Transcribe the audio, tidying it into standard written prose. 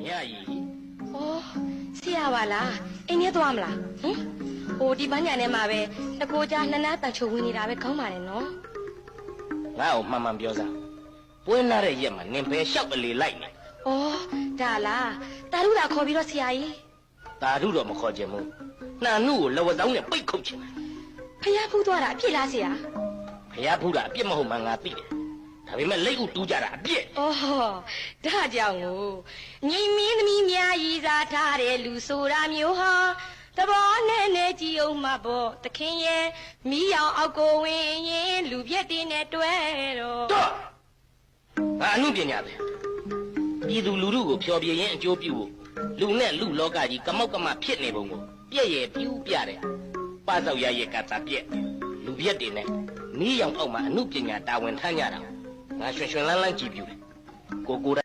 မြကြီး 哦，是啊，完啦，一年多啦，我ဒီပညာနဲ့မှာပဲတကိုကြနှစ်နာတန်ချုံဝင်နေတာပဲကောင်းပါလေနော် ငါ့ကိုမှန်မှန်ပြောစမ်းပွဲနာတဲ့ရက်မှာနင်ပဲလျှောက်အလေလိုက်နေ ။အော်ဒါလားတာရုလာခေါ်ပြီးတော့ဆရာကြီး တာရုတော့မခေါ်ချင်ဘူးနှာနုကိုလဝတောင်းနဲ့ပိတ်ခုတ်ချင်တယ် ဖျားဖူးသွားတာအဖြစ်လားဆရာ ဖះဖူးတာအပြစ်မဟုတ်မှငါသိတယ်ဒါပေမဲ့လက်ဥတူးကြတာအပြစ် ။အော်ဒါကြောင့်ကိုညီမင်းသမီးများရည်စားထားတဲ့လူဆိုတာမျိုးဟာတဘောနဲ့ကြည်အောင်မပေါ့တခင်ရဲ့မိအောင်အောက်ကိုဝင်ရင်လူပြက်တင်နဲ့တွဲတော့ တော့ငါအမှုပညာပဲပြည်သူလူထုကိုဖျော်ပြရင်အကျိုးပြုဖို့လူနဲ့လူလောကကြီးကမောက်ကမဖြစ်နေပုံကိုပြည့်ရဲ့ပြူးပြတယ်ပစောက်ရရဲ့ကတာပြက်လူပြက်တင်နဲ့မိအောင်အောက်မှာအမှုပညာတာဝန်ထမ်းကြတာငါရွှင်ရွှင်လန်းလန်းကြည်ပြူတယ်ကိုယ်တို